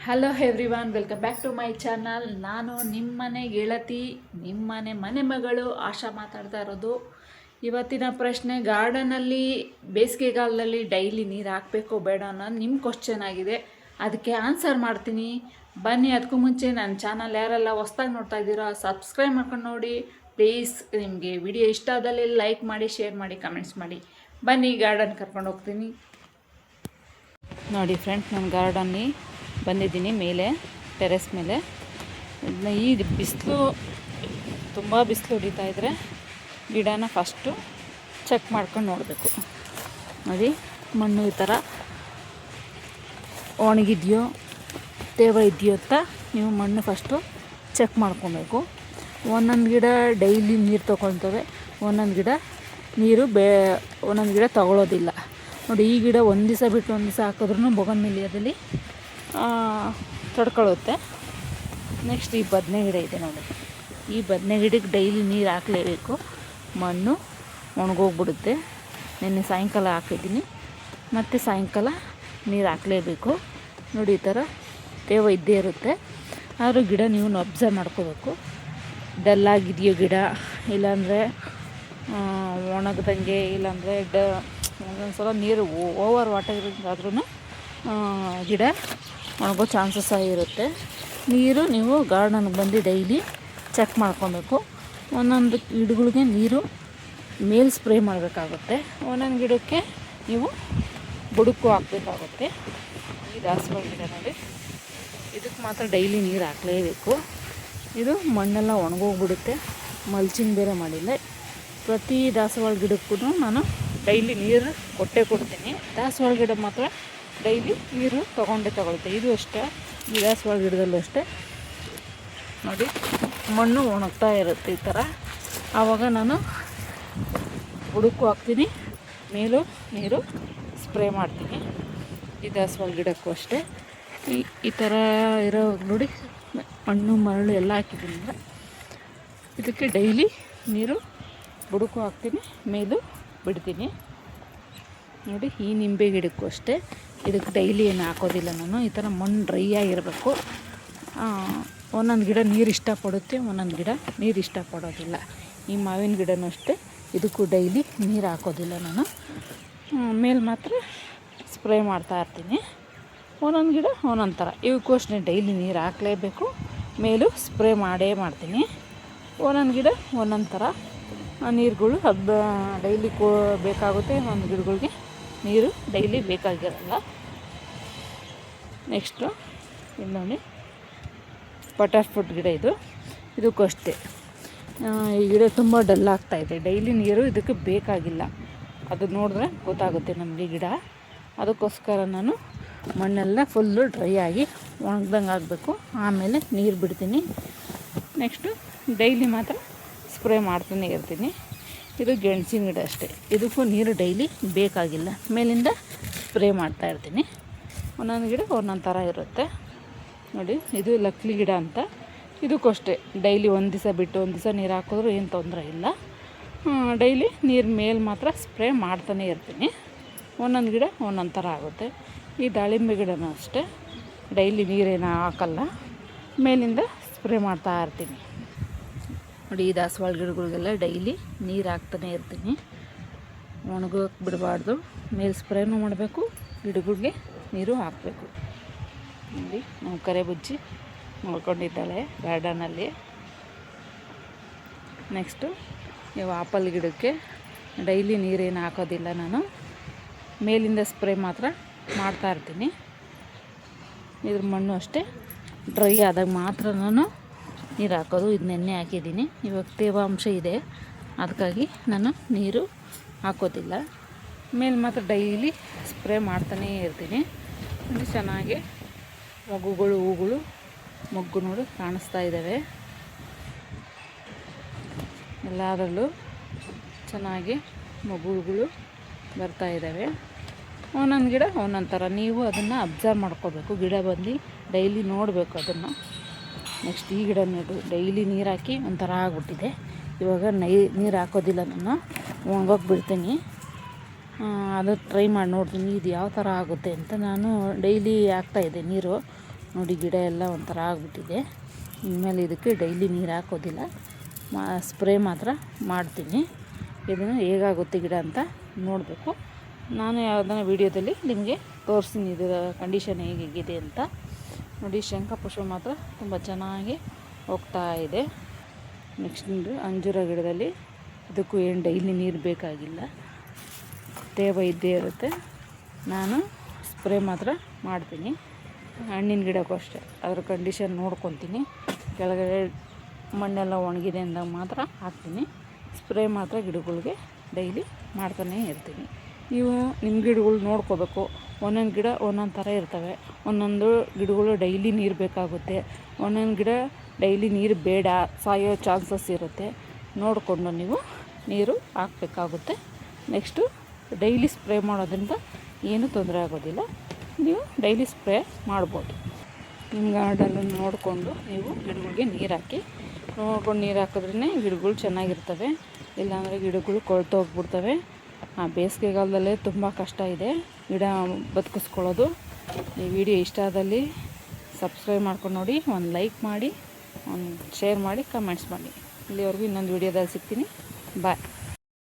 Hello everyone, welcome back to my channel. ನಾನು ನಿಮ್ಮನೆ ಗೆಳತಿ, ನಿಮ್ಮನೆ ಮನೆ ಮಗಳು ಆಶಾ ಮಾತಾಡ್ತಾ ಇರೋದು. ಇವತ್ತಿನ ಪ್ರಶ್ನೆ, ಗಾರ್ಡನಲ್ಲಿ ಬೇಸಿಗೆಗಾಲದಲ್ಲಿ ಡೈಲಿ ನೀರು ಹಾಕಬೇಕೋ ಬೇಡ ಅನ್ನೋದು ನಿಮ್ಮ ಕ್ವಶ್ಚನ್ ಆಗಿದೆ. ಅದಕ್ಕೆ ಆನ್ಸರ್ ಮಾಡ್ತೀನಿ. ಬನ್ನಿ. ಅದಕ್ಕೂ ಮುಂಚೆ ನನ್ನ ಚಾನಲ್ ಯಾರೆಲ್ಲ ಹೊಸ್ದಾಗಿ ನೋಡ್ತಾ ಇದ್ದೀರಾ ಸಬ್ಸ್ಕ್ರೈಬ್ ಮಾಡ್ಕೊಂಡು ನೋಡಿ ಪ್ಲೀಸ್. ನಿಮಗೆ ವಿಡಿಯೋ ಇಷ್ಟ ಆದಲ್ಲಿ ಲೈಕ್ ಮಾಡಿ, ಶೇರ್ ಮಾಡಿ, ಕಮೆಂಟ್ಸ್ ಮಾಡಿ. ಬನ್ನಿ, ಗಾರ್ಡನ್ ಕರ್ಕೊಂಡು ಹೋಗ್ತೀನಿ. ನೋಡಿ ಫ್ರೆಂಡ್ಸ್, ನನ್ನ ಗಾರ್ಡನ್ನಿ ಬಂದಿದ್ದೀನಿ ಮೇಲೆ, ಟೆರೆಸ್ ಮೇಲೆ. ಈ ಬಿಸಿಲು, ತುಂಬ ಬಿಸಿಲು ಹೊಡಿತಾ ಇದ್ದರೆ ಗಿಡನ ಫಸ್ಟು ಚೆಕ್ ಮಾಡ್ಕೊಂಡು ನೋಡಬೇಕು. ನೋಡಿ, ಮಣ್ಣು ಈ ಥರ ಒಣಗಿದೆಯೋ ತೇವ ಇದೆಯೋ ಅಂತ ನೀವು ಮಣ್ಣು ಫಸ್ಟು ಚೆಕ್ ಮಾಡ್ಕೊಬೇಕು. ಒಂದೊಂದು ಗಿಡ ಡೈಲಿ ನೀರು ತೊಗೊಳ್ತವೆ, ಒಂದೊಂದು ಗಿಡ ಒಂದೊಂದು ಗಿಡ ತಗೊಳ್ಳೋದಿಲ್ಲ. ನೋಡಿ, ಈ ಗಿಡ ಒಂದು ದಿವಸ ಬಿಟ್ಟು ಒಂದು ದಿವಸ ಹಾಕಿದ್ರೂ ಬೊಗನ್ವಿಲಿಯಾದಲ್ಲಿ ತಡ್ಕೊಳ್ಳುತ್ತೆ. ನೆಕ್ಸ್ಟ್ ಈ ಬದನೆ ಗಿಡ ಇದೆ ನೋಡಿ. ಈ ಬದನೆ ಗಿಡಕ್ಕೆ ಡೈಲಿ ನೀರು ಹಾಕಲೇಬೇಕು, ಮಣ್ಣು ಒಣಗೋಗ್ಬಿಡುತ್ತೆ. ನಿನ್ನೆ ಸಾಯಂಕಾಲ ಹಾಕಿದ್ದೀನಿ, ಮತ್ತು ಸಾಯಂಕಾಲ ನೀರು ಹಾಕಲೇಬೇಕು. ನೋಡಿ, ಈ ಥರ ತೇವ ಇದ್ದೇ ಇರುತ್ತೆ. ಆದರೂ ಗಿಡ ನೀವು ಅಬ್ಸರ್ವ್ ಮಾಡ್ಕೋಬೇಕು. ಡಲ್ಲಾಗಿದೆಯೋ ಗಿಡ, ಇಲ್ಲಾಂದರೆ ಒಣಗ್ದಂಗೆ, ಇಲ್ಲಾಂದರೆ ಒಂದೊಂದು ಸಲ ನೀರು ಓವರ್ ವಾಟರ್ ಆದ್ರೂ ಗಿಡ ಒಣಗೋ ಚಾನ್ಸಸ್ ಆಗಿರುತ್ತೆ. ನೀರು ನೀವು ಗಾರ್ಡನ್ಗೆ ಬಂದು ಡೈಲಿ ಚೆಕ್ ಮಾಡ್ಕೊಬೇಕು. ಒಂದೊಂದು ಗಿಡಗಳಿಗೆ ನೀರು ಮೇಲ್ ಸ್ಪ್ರೇ ಮಾಡಬೇಕಾಗುತ್ತೆ, ಒಂದೊಂದು ಗಿಡಕ್ಕೆ ನೀವು ಬುಡಕ್ಕೂ ಹಾಕಬೇಕಾಗುತ್ತೆ. ಈ ದಾಸವಾಳ ಗಿಡ ನೋಡಿ, ಇದಕ್ಕೆ ಮಾತ್ರ ಡೈಲಿ ನೀರು ಹಾಕಲೇಬೇಕು. ಇದು ಮಣ್ಣೆಲ್ಲ ಒಣಗೋಗ್ಬಿಡುತ್ತೆ, ಮಲ್ಚಿಂಗ್ ಬೇರೆ ಮಾಡಿಲ್ಲ. ಪ್ರತಿ ದಾಸವಾಳ ಗಿಡಕ್ಕೂ ನಾನು ಡೈಲಿ ನೀರು ಕೊಡ್ತೀನಿ. ದಾಸವಾಳ ಗಿಡ ಮಾತ್ರ ಡೈಲಿ ನೀರು ತಗೊಳುತ್ತೆ. ಇದು ಅಷ್ಟೇ, ಈ ದಾಸವಾಳ ಗಿಡದಲ್ಲೂ ಅಷ್ಟೇ. ನೋಡಿ, ಮಣ್ಣು ಒಣಗ್ತಾ ಇರುತ್ತೆ ಈ ಥರ. ಆವಾಗ ನಾನು ಬುಡಕ್ಕೂ ಹಾಕ್ತೀನಿ, ಮೇಲೂ ನೀರು ಸ್ಪ್ರೇ ಮಾಡ್ತೀನಿ. ಈ ದಾಸವಾಳ ಗಿಡಕ್ಕೂ ಅಷ್ಟೇ. ಈ ಥರ ಇರೋ ನೋಡಿ, ಮಣ್ಣು ಮರಳು ಎಲ್ಲ ಹಾಕಿದ್ದೀನಿ. ಇದಕ್ಕೆ ಡೈಲಿ ನೀರು ಬುಡಕ್ಕೂ ಹಾಕ್ತೀನಿ, ಮೇಲೂ ಬಿಡ್ತೀನಿ. ನೋಡಿ, ಈ ನಿಂಬೆ ಗಿಡಕ್ಕೂ ಅಷ್ಟೇ. ಇದಕ್ಕೆ ಡೈಲಿ ಏನು ಹಾಕೋದಿಲ್ಲ ನಾನು. ಈ ಥರ ಮಣ್ಣು ಡ್ರೈ ಆಗಿರಬೇಕು. ಒಂದೊಂದು ಗಿಡ ನೀರು ಇಷ್ಟಪಡುತ್ತೆ, ಒಂದೊಂದು ಗಿಡ ನೀರು ಇಷ್ಟಪಡೋದಿಲ್ಲ. ಈ ಮಾವಿನ ಗಿಡನೂ ಅಷ್ಟೇ, ಇದಕ್ಕೂ ಡೈಲಿ ನೀರು ಹಾಕೋದಿಲ್ಲ ನಾನು. ಮೇಲೆ ಮಾತ್ರ ಸ್ಪ್ರೇ ಮಾಡ್ತಾಯಿರ್ತೀನಿ. ಒಂದೊಂದು ಗಿಡ ಒಂದೊಂದು ಥರ. ಇವಕ್ಕೂ ಅಷ್ಟೇ ಡೈಲಿ ನೀರು ಹಾಕಲೇಬೇಕು, ಮೇಲೂ ಸ್ಪ್ರೇ ಮಾಡ್ತೀನಿ. ಒಂದೊಂದು ಗಿಡ ಒಂದೊಂದು ಥರ ನೀರುಗಳು ಡೈಲಿ ಬೇಕಾಗುತ್ತೆ, ಒಂದು ಗಿಡಗಳಿಗೆ ನೀರು ಡೈಲಿ ಬೇಕಾಗಿರಲ್ಲ. ನೆಕ್ಸ್ಟು ಇನ್ನೊಂದು ಬಟರ್ಫ್ರೂಟ್ ಗಿಡ. ಇದಕ್ಕೂ ಅಷ್ಟೇ. ಈ ಗಿಡ ತುಂಬ ಡಲ್ ಆಗ್ತಾಯಿದೆ, ಡೈಲಿ ನೀರು ಇದಕ್ಕೆ ಬೇಕಾಗಿಲ್ಲ. ಅದು ನೋಡಿದ್ರೆ ಗೊತ್ತಾಗುತ್ತೆ ನಮಗೆ ಗಿಡ. ಅದಕ್ಕೋಸ್ಕರ ನಾನು ಮಣ್ಣೆಲ್ಲ ಫುಲ್ಲು ಡ್ರೈ ಆಗಿ ಒಣಗ್ದಂಗೆ ಆಗಬೇಕು, ಆಮೇಲೆ ನೀರು ಬಿಡ್ತೀನಿ. ನೆಕ್ಸ್ಟು ಡೈಲಿ ಮಾತ್ರ ಸ್ಪ್ರೇ ಮಾಡ್ತಾನೆ ಇರ್ತೀನಿ. ಇದು ಗೆಣಸಿನ ಗಿಡ ಅಷ್ಟೇ, ಇದಕ್ಕೂ ನೀರು ಡೈಲಿ ಬೇಕಾಗಿಲ್ಲ, ಮೇಲಿಂದ ಸ್ಪ್ರೇ ಮಾಡ್ತಾಯಿರ್ತೀನಿ. ಒಂದೊಂದು ಗಿಡ ಒಂದೊಂದು ಥರ ಇರುತ್ತೆ. ನೋಡಿ, ಇದು ಲಕ್ಲಿ ಗಿಡ ಅಂತ. ಇದಕ್ಕೂ ಅಷ್ಟೇ ಡೈಲಿ ಒಂದು ದಿವಸ ಬಿಟ್ಟು ಒಂದು ದಿವಸ ನೀರು ಹಾಕಿದ್ರೂ ಏನು ತೊಂದರೆ ಇಲ್ಲ. ಡೈಲಿ ನೀರು ಮೇಲೆ ಮಾತ್ರ ಸ್ಪ್ರೇ ಮಾಡ್ತಾನೆ ಇರ್ತೀನಿ. ಒಂದೊಂದು ಗಿಡ ಒಂದೊಂದು ಥರ ಆಗುತ್ತೆ. ಈ ದಾಳಿಂಬೆ ಗಿಡನೂ ಅಷ್ಟೇ, ಡೈಲಿ ನೀರೇನು ಹಾಕಲ್ಲ, ಮೇಲಿಂದ ಸ್ಪ್ರೇ ಮಾಡ್ತಾ ಇರ್ತೀನಿ. ನೋಡಿ, ಈ ದಾಸವಾಳ ಗಿಡಗಳಿಗೆಲ್ಲ ಡೈಲಿ ನೀರು ಹಾಕ್ತಾನೆ ಇರ್ತೀನಿ. ಒಣಗೋಕ್ಕೆ ಬಿಡಬಾರ್ದು, ಮೇಲೆ ಸ್ಪ್ರೇನೂ ಮಾಡಬೇಕು, ಗಿಡಗಳಿಗೆ ನೀರು ಹಾಕಬೇಕು. ನೋಡಿ, ನಮ್ಮ ಕರೆ ಬುಜ್ಜಿ ಮಲ್ಕೊಂಡಿದ್ದಾಳೆ ಗಾರ್ಡನಲ್ಲಿ. ನೆಕ್ಸ್ಟು ಇವು ಆಪಲ್ ಗಿಡಕ್ಕೆ ಡೈಲಿ ನೀರೇನು ಹಾಕೋದಿಲ್ಲ ನಾನು, ಮೇಲಿಂದ ಸ್ಪ್ರೇ ಮಾತ್ರ ಮಾಡ್ತಾಯಿರ್ತೀನಿ. ಇದ್ರ ಮಣ್ಣು ಅಷ್ಟೇ, ಡ್ರೈ ಆದಾಗ ಮಾತ್ರ ನಾನು ನೀರು ಹಾಕೋದು. ಇದು ನೆನ್ನೆ ಹಾಕಿದ್ದೀನಿ, ಇವಾಗ ತೇವಾಂಶ ಇದೆ, ಅದಕ್ಕಾಗಿ ನಾನು ನೀರು ಹಾಕೋದಿಲ್ಲ. ಮೇಲೆ ಮಾತ್ರ ಡೈಲಿ ಸ್ಪ್ರೇ ಮಾಡ್ತಾನೇ ಇರ್ತೀನಿ. ಚೆನ್ನಾಗಿ ಹೂಗಳು ಮೊಗ್ಗು ನೋಡಿ ಕಾಣಿಸ್ತಾ ಇದ್ದಾವೆ. ಎಲ್ಲದರಲ್ಲೂ ಚೆನ್ನಾಗಿ ಮೊಗ್ಗುಗಳು ಬರ್ತಾ ಇದ್ದಾವೆ. ಒಂದೊಂದು ಗಿಡ ಒಂದೊಂದು ಥರ. ನೀವು ಅದನ್ನು ಅಬ್ಸರ್ವ್ ಮಾಡ್ಕೋಬೇಕು, ಗಿಡ ಬಂದು ಡೈಲಿ ನೋಡಬೇಕು ಅದನ್ನು. ನೆಕ್ಸ್ಟ್ ಈ ಗಿಡ ಡೈಲಿ ನೀರು ಹಾಕಿ ಒಂಥರ ಆಗ್ಬಿಟ್ಟಿದೆ. ಇವಾಗ ನೀರು ಹಾಕೋದಿಲ್ಲ, ನಾನು ಒಣಗೋಗಿ ಬಿಡ್ತೀನಿ. ಅದು ಟ್ರೈ ಮಾಡಿ ನೋಡ್ತೀನಿ ಇದು ಯಾವ ಥರ ಆಗುತ್ತೆ ಅಂತ. ನಾನು ಡೈಲಿ ಹಾಕ್ತಾಯಿದ್ದೆ ನೀರು, ನೋಡಿ ಗಿಡ ಎಲ್ಲ ಒಂಥರ ಆಗಿಬಿಟ್ಟಿದೆ. ಇನ್ಮೇಲೆ ಇದಕ್ಕೆ ಡೈಲಿ ನೀರು ಹಾಕೋದಿಲ್ಲ, ಸ್ಪ್ರೇ ಮಾತ್ರ ಮಾಡ್ತೀನಿ. ಇದನ್ನು ಹೇಗಾಗುತ್ತೆ ಗಿಡ ಅಂತ ನೋಡಬೇಕು. ನಾನು ಯಾವುದನ್ನ ವೀಡಿಯೋದಲ್ಲಿ ನಿಮಗೆ ತೋರಿಸ್ತೀನಿ ಇದರ ಕಂಡೀಷನ್ ಹೇಗಿದೆ ಅಂತ. ನೋಡಿ ಶಂಖಪುಷ್ಪ ಮಾತ್ರ ತುಂಬ ಚೆನ್ನಾಗಿ ಹೋಗ್ತಾ ಇದೆ. ನೆಕ್ಸ್ಟ್ ಅಂಜೂರ ಗಿಡದಲ್ಲಿ ಇದಕ್ಕೂ ಏನು ಡೈಲಿ ನೀರು ಬೇಕಾಗಿಲ್ಲ, ತೇವ ಇದ್ದೇ ಇರುತ್ತೆ. ನಾನು ಸ್ಪ್ರೇ ಮಾತ್ರ ಮಾಡ್ತೀನಿ. ಹಣ್ಣಿನ ಗಿಡಕ್ಕೂ ಅಷ್ಟೇ ಅದರ ಕಂಡೀಷನ್ ನೋಡ್ಕೊತೀನಿ. ಕೆಳಗಡೆ ಮಣ್ಣೆಲ್ಲ ಒಣಗಿದೆ ಅಂದಾಗ ಮಾತ್ರ ಹಾಕ್ತೀನಿ. ಸ್ಪ್ರೇ ಮಾತ್ರ ಗಿಡಗಳಿಗೆ ಡೈಲಿ ಮಾಡ್ತಾನೇ ಇರ್ತೀನಿ. ನೀವು ನಿಮ್ಮ ಗಿಡಗಳು ನೋಡ್ಕೋಬೇಕು. ಒಂದೊಂದು ಗಿಡ ಒಂದೊಂದು ಥರ ಇರ್ತವೆ. ಒಂದೊಂದು ಗಿಡಗಳು ಡೈಲಿ ನೀರು ಬೇಕಾಗುತ್ತೆ, ಒಂದೊಂದು ಗಿಡ ಡೈಲಿ ನೀರು ಬೇಡ, ಸಾಯೋ ಚಾನ್ಸಸ್ ಇರುತ್ತೆ. ನೋಡಿಕೊಂಡು ನೀವು ನೀರು ಹಾಕಬೇಕಾಗುತ್ತೆ. ನೆಕ್ಸ್ಟು ಡೈಲಿ ಸ್ಪ್ರೇ ಮಾಡೋದ್ರಿಂದ ಏನೂ ತೊಂದರೆ ಆಗೋದಿಲ್ಲ. ನೀವು ಡೈಲಿ ಸ್ಪ್ರೇ ಮಾಡ್ಬೋದು. ನಿಮ್ಮ ಗಾರ್ಡನ್ನು ನೋಡಿಕೊಂಡು ನೀವು ಗಿಡಗಳಿಗೆ ನೀರು ಹಾಕಿ. ನೋಡ್ಕೊಂಡು ನೀರು ಹಾಕಿದ್ರೇ ಗಿಡಗಳು ಚೆನ್ನಾಗಿರ್ತವೆ, ಇಲ್ಲಾಂದರೆ ಗಿಡಗಳು ಕೊಳ್ತೋಗ್ಬಿಡ್ತವೆ. ಬೇಸಿಗೆಗಾಲದಲ್ಲೇ ತುಂಬ ಕಷ್ಟ ಇದೆ ಗಿಡ ಬದುಕಿಸ್ಕೊಳ್ಳೋದು. ಈ ವಿಡಿಯೋ ಇಷ್ಟ ಆದಲ್ಲಿ ಸಬ್ಸ್ಕ್ರೈಬ್ ಮಾಡ್ಕೊಂಡು ನೋಡಿ, ಒಂದು ಲೈಕ್ ಮಾಡಿ, ಒಂದು ಶೇರ್ ಮಾಡಿ, ಕಮೆಂಟ್ಸ್ ಮಾಡಿ. ಇಲ್ಲಿವರೆಗೂ ಇನ್ನೊಂದು ವಿಡಿಯೋದಲ್ಲಿ ಸಿಗ್ತೀನಿ. ಬಾಯ್.